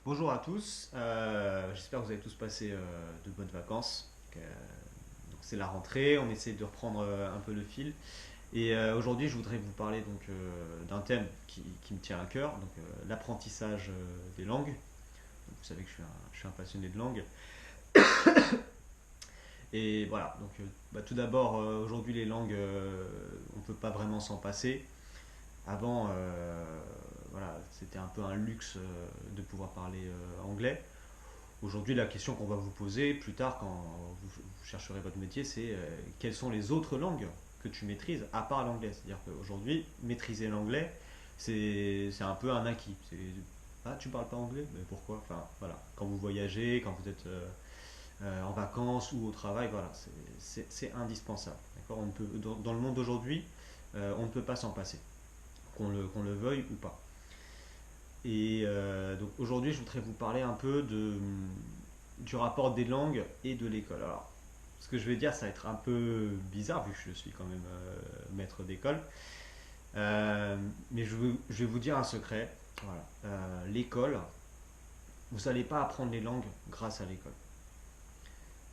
Bonjour à tous, j'espère que vous avez tous passé de bonnes vacances. Donc c'est la rentrée, on essaie de reprendre un peu le fil. Et aujourd'hui, je voudrais vous parler d'un thème qui me tient à cœur, l'apprentissage des langues. Donc, vous savez que je suis un passionné de langue. Et voilà, tout d'abord, aujourd'hui, les langues, on ne peut pas vraiment s'en passer. Avant, voilà, c'était un peu un luxe de pouvoir parler anglais. Aujourd'hui, la question qu'on va vous poser plus tard quand vous chercherez votre métier, c'est quelles sont les autres langues que tu maîtrises à part l'anglais. C'est-à-dire qu'aujourd'hui, maîtriser l'anglais, c'est un peu un acquis. Ah, tu parles pas anglais? Mais pourquoi? Enfin, voilà. Quand vous voyagez, quand vous êtes en vacances ou au travail, voilà, c'est indispensable. D'accord. Dans le monde d'aujourd'hui, on ne peut pas s'en passer, qu'on le veuille ou pas. Et donc aujourd'hui, je voudrais vous parler un peu du rapport des langues et de l'école. Alors, ce que je vais dire, ça va être un peu bizarre vu que je suis quand même maître d'école. Euh, mais je vais vous dire un secret. Voilà. L'école, vous n'allez pas apprendre les langues grâce à l'école.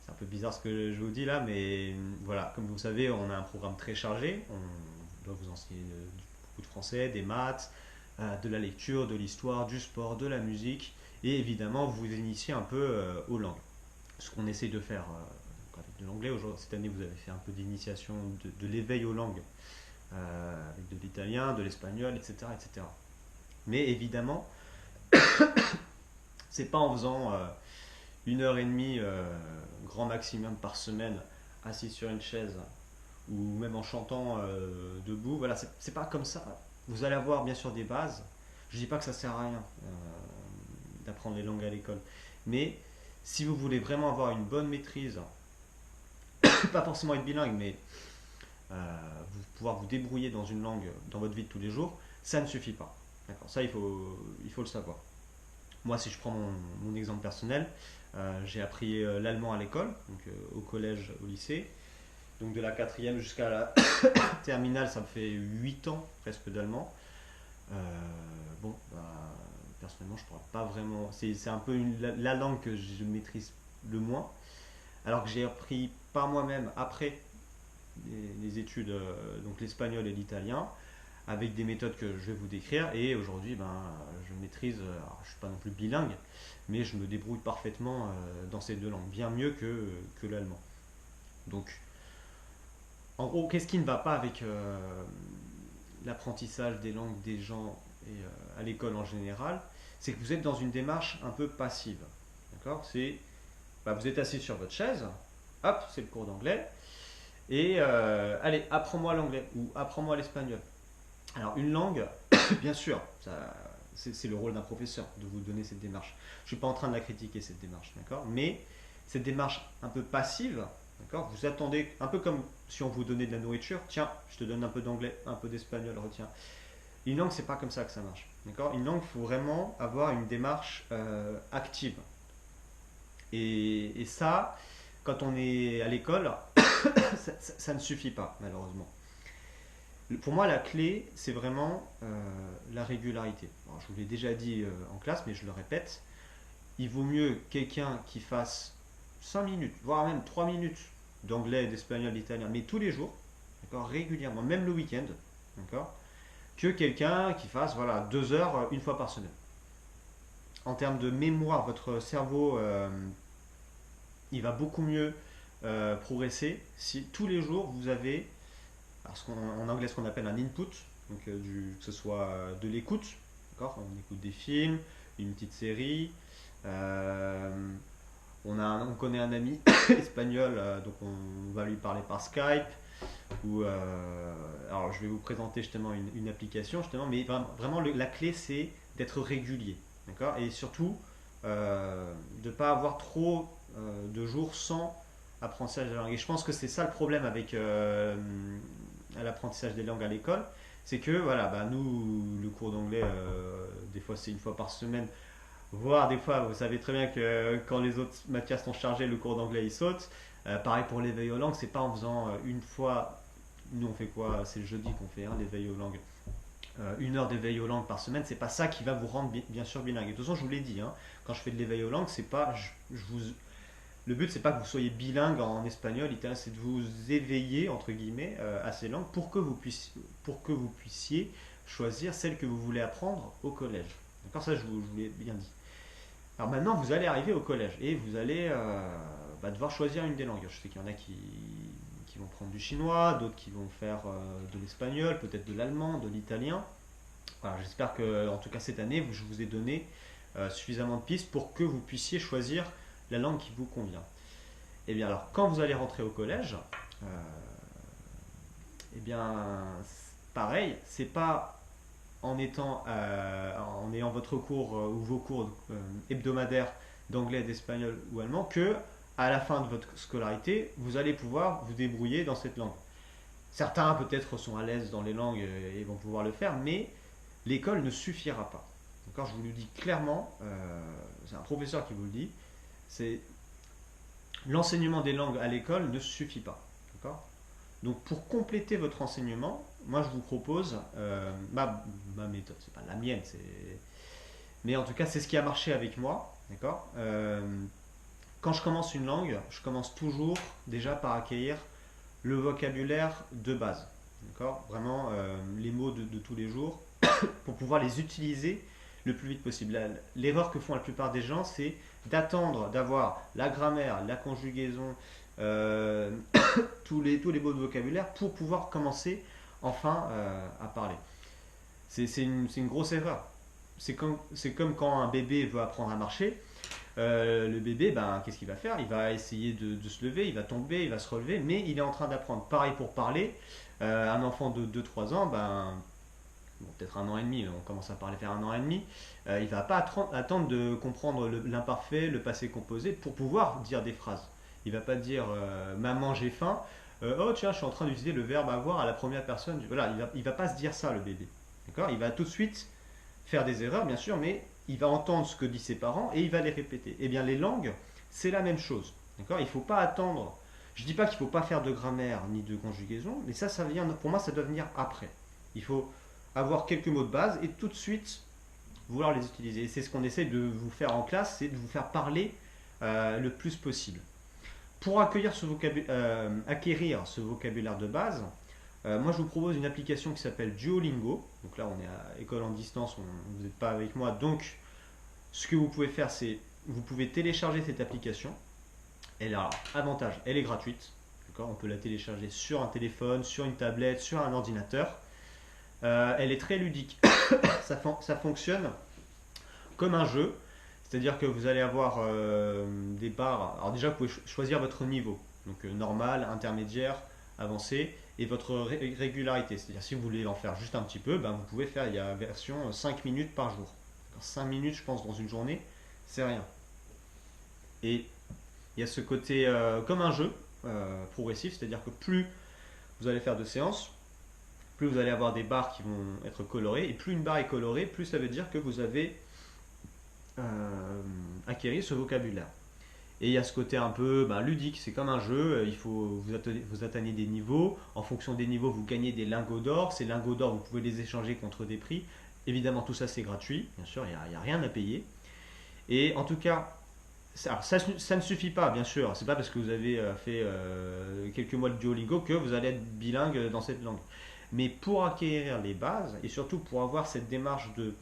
C'est un peu bizarre ce que je vous dis là, mais voilà, comme vous savez, on a un programme très chargé. On doit vous enseigner beaucoup de français, des maths, de la lecture, de l'histoire, du sport, de la musique, et évidemment vous initier un peu aux langues. Ce qu'on essaie de faire avec de l'anglais aujourd'hui. Cette année, vous avez fait un peu d'initiation de l'éveil aux langues, avec de l'italien, de l'espagnol, etc., etc. Mais évidemment, c'est pas en faisant 1 heure et demie grand maximum par semaine assis sur une chaise ou même en chantant debout. Voilà, c'est pas comme ça. Vous allez avoir bien sûr des bases. Je dis pas que ça sert à rien d'apprendre les langues à l'école, mais si vous voulez vraiment avoir une bonne maîtrise, pas forcément être bilingue, mais pouvoir vous débrouiller dans une langue dans votre vie de tous les jours, ça ne suffit pas. D'accord, ça il faut le savoir. Moi, si je prends mon exemple personnel, j'ai appris l'allemand à l'école, au collège, au lycée. Donc de la quatrième jusqu'à la terminale, ça me fait 8 ans presque d'allemand. Euh, bon, bah, personnellement, je ne pourrais pas vraiment. C'est un peu la langue que je maîtrise le moins. Alors que j'ai appris par moi-même après les études, donc l'espagnol et l'italien, avec des méthodes que je vais vous décrire. Et aujourd'hui, je maîtrise, alors, je ne suis pas non plus bilingue, mais je me débrouille parfaitement dans ces deux langues, bien mieux que l'allemand. Donc, en gros, qu'est-ce qui ne va pas avec l'apprentissage des langues des gens et à l'école en général? C'est que vous êtes dans une démarche un peu passive. D'accord. Vous êtes assis sur votre chaise, hop, c'est le cours d'anglais, et allez, apprends-moi l'anglais ou apprends-moi l'espagnol. Alors, une langue, bien sûr, c'est le rôle d'un professeur de vous donner cette démarche. Je ne suis pas en train de la critiquer, cette démarche, d'accord. Mais cette démarche un peu passive, d'accord, vous attendez, un peu comme si on vous donnait de la nourriture, tiens, je te donne un peu d'anglais, un peu d'espagnol, retiens. Une langue, c'est pas comme ça que ça marche, d'accord. Une langue, il faut vraiment avoir une démarche active. Et ça, quand on est à l'école, ça ne suffit pas, malheureusement. Pour moi, la clé, c'est vraiment la régularité. Alors, je vous l'ai déjà dit en classe, mais je le répète. Il vaut mieux quelqu'un qui fasse 5 minutes, voire même 3 minutes d'anglais, d'espagnol, d'italien, mais tous les jours, d'accord, régulièrement, même le week-end, d'accord, que quelqu'un qui fasse voilà, 2 heures une fois par semaine. En termes de mémoire, votre cerveau, il va beaucoup mieux progresser si tous les jours vous avez en anglais ce qu'on appelle un input, que ce soit de l'écoute, d'accord, on écoute des films, une petite série, euh, on connaît un ami espagnol, donc on va lui parler par Skype, alors je vais vous présenter justement une application, justement, mais vraiment la clé c'est d'être régulier, d'accord, et surtout de ne pas avoir trop de jours sans apprentissage de la langue. Et je pense que c'est ça le problème avec l'apprentissage des langues à l'école, c'est que voilà, nous, le cours d'anglais, des fois c'est une fois par semaine, voire des fois, vous savez très bien que quand les autres matières sont chargées, le cours d'anglais il saute. Pareil pour l'éveil aux langues, c'est pas en faisant une fois, nous on fait quoi? C'est le jeudi qu'on fait l'éveil aux langues. 1 heure d'éveil aux langues par semaine, c'est pas ça qui va vous rendre bien sûr bilingue. Et de toute façon, je vous l'ai dit, hein, quand je fais de l'éveil aux langues, c'est pas, le but c'est pas que vous soyez bilingue en espagnol, italien, c'est de vous éveiller entre guillemets à ces langues pour que vous puissiez choisir celle que vous voulez apprendre au collège. D'accord, ça je vous l'ai bien dit. Alors maintenant, vous allez arriver au collège et vous allez devoir choisir une des langues. Je sais qu'il y en a qui vont prendre du chinois, d'autres qui vont faire de l'espagnol, peut-être de l'allemand, de l'italien. Voilà, j'espère que, en tout cas cette année, je vous ai donné suffisamment de pistes pour que vous puissiez choisir la langue qui vous convient. Et bien alors, quand vous allez rentrer au collège, euh, eh bien, pareil, c'est pas en ayant votre cours ou vos cours hebdomadaires d'anglais, d'espagnol ou allemand que à la fin de votre scolarité, vous allez pouvoir vous débrouiller dans cette langue. Certains peut-être sont à l'aise dans les langues et vont pouvoir le faire, mais l'école ne suffira pas. D'accord, je vous le dis clairement, c'est un professeur qui vous le dit, c'est l'enseignement des langues à l'école ne suffit pas. D'accord. Donc pour compléter votre enseignement, moi je vous propose ma méthode, c'est pas la mienne, mais en tout cas c'est ce qui a marché avec moi, d'accord. Quand je commence une langue, je commence toujours déjà par acquérir le vocabulaire de base, d'accord, vraiment les mots de tous les jours pour pouvoir les utiliser le plus vite possible. L'erreur que font la plupart des gens, c'est d'attendre d'avoir la grammaire, la conjugaison, euh, tous les mots de vocabulaire pour pouvoir commencer enfin à parler. C'est une grosse erreur. C'est comme quand un bébé veut apprendre à marcher. Le bébé, qu'est-ce qu'il va faire? Il va essayer de se lever, il va tomber, il va se relever, mais il est en train d'apprendre. Pareil pour parler. Un enfant de 2 3 ans, bon, peut-être 1 an et demi, on commence à parler faire 1 an et demi, il ne va pas attendre de comprendre l'imparfait, le passé composé pour pouvoir dire des phrases. Il ne va pas dire maman j'ai faim, oh tiens je suis en train d'utiliser le verbe avoir à la première personne. Voilà, il va pas se dire ça le bébé. D'accord. Il va tout de suite faire des erreurs bien sûr, mais il va entendre ce que disent ses parents et il va les répéter. Eh bien les langues, c'est la même chose. D'accord. Il ne faut pas attendre. Je ne dis pas qu'il ne faut pas faire de grammaire ni de conjugaison, mais ça vient, pour moi ça doit venir après. Il faut avoir quelques mots de base et tout de suite vouloir les utiliser. Et c'est ce qu'on essaie de vous faire en classe, c'est de vous faire parler le plus possible. Pour acquérir ce vocabulaire de base, moi je vous propose une application qui s'appelle Duolingo. Donc là on est à école en distance, vous n'êtes pas avec moi. Donc ce que vous pouvez faire, c'est vous pouvez télécharger cette application. Elle a avantage, elle est gratuite. On peut la télécharger sur un téléphone, sur une tablette, sur un ordinateur. Elle est très ludique. Ça fonctionne comme un jeu. C'est-à-dire que vous allez avoir des barres. Alors déjà, vous pouvez choisir votre niveau. Donc normal, intermédiaire, avancé. Et votre régularité. C'est-à-dire si vous voulez en faire juste un petit peu, vous pouvez faire, il y a version 5 minutes par jour. 5 minutes, je pense, dans une journée, c'est rien. Et il y a ce côté comme un jeu progressif. C'est-à-dire que plus vous allez faire de séances, plus vous allez avoir des barres qui vont être colorées, et plus une barre est colorée, plus ça veut dire que vous avez acquérir ce vocabulaire. Et il y a ce côté un peu ludique, c'est comme un jeu, il faut vous atteignez des niveaux, en fonction des niveaux vous gagnez des lingots d'or, ces lingots d'or vous pouvez les échanger contre des prix, évidemment tout ça c'est gratuit, bien sûr il n'y a rien à payer, et en tout cas ça ne suffit pas bien sûr, c'est pas parce que vous avez fait quelques mois de Duolingo que vous allez être bilingue dans cette langue, mais pour acquérir les bases, et surtout pour avoir cette démarche de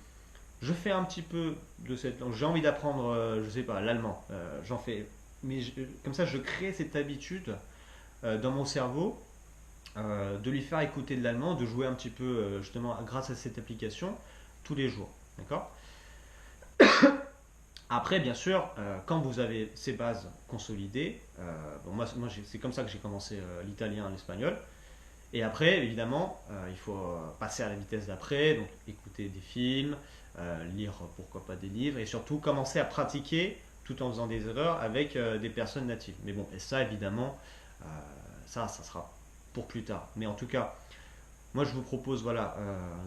je fais un petit peu de cette langue. J'ai envie d'apprendre, je sais pas, l'allemand. J'en fais. Mais comme ça, je crée cette habitude dans mon cerveau de lui faire écouter de l'allemand, de jouer un petit peu, justement, grâce à cette application, tous les jours. D'accord. Après, bien sûr, quand vous avez ces bases consolidées, bon, moi c'est comme ça que j'ai commencé l'italien et l'espagnol. Et après, évidemment, il faut passer à la vitesse d'après, donc écouter des films, lire pourquoi pas des livres, et surtout commencer à pratiquer tout en faisant des erreurs avec des personnes natives. Mais bon, et ça évidemment, euh, ça sera pour plus tard. Mais en tout cas, moi je vous propose voilà,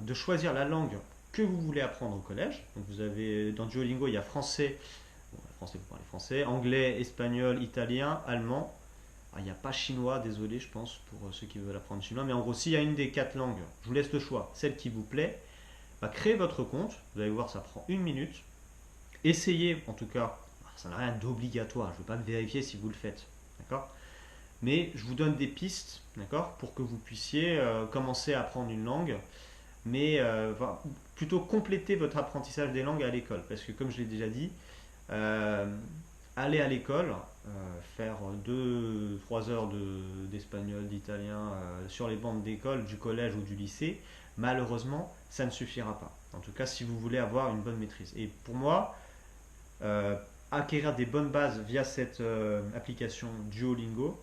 de choisir la langue que vous voulez apprendre au collège. Donc vous avez dans Duolingo, il y a français, bon, français vous parlez français, anglais, espagnol, italien, allemand. Ah, il n'y a pas chinois, désolé, je pense, pour ceux qui veulent apprendre chinois. Mais en gros, s'il y a une des 4 langues, je vous laisse le choix, celle qui vous plaît. Bah, créez votre compte, vous allez voir, ça prend 1 minute. Essayez, en tout cas, ça n'a rien d'obligatoire, je ne veux pas vérifier si vous le faites, d'accord? Mais je vous donne des pistes, d'accord, pour que vous puissiez commencer à apprendre une langue, mais plutôt compléter votre apprentissage des langues à l'école. Parce que comme je l'ai déjà dit, euh, aller à l'école, faire 2 3 heures d'espagnol, d'italien sur les bancs d'école, du collège ou du lycée, malheureusement, ça ne suffira pas. En tout cas, si vous voulez avoir une bonne maîtrise. Et pour moi, euh, acquérir des bonnes bases via cette application Duolingo,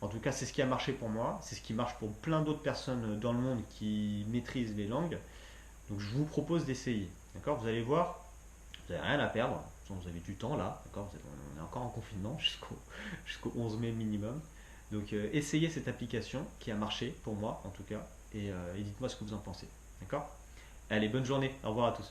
en tout cas, c'est ce qui a marché pour moi, c'est ce qui marche pour plein d'autres personnes dans le monde qui maîtrisent les langues. Donc, je vous propose d'essayer. D'accord? Vous allez voir, vous n'avez rien à perdre. Vous avez du temps là. D'accord? On est encore en confinement jusqu'au 11 mai minimum. Donc, essayez cette application qui a marché pour moi, en tout cas. Et dites-moi ce que vous en pensez. D'accord? Allez, bonne journée. Au revoir à tous.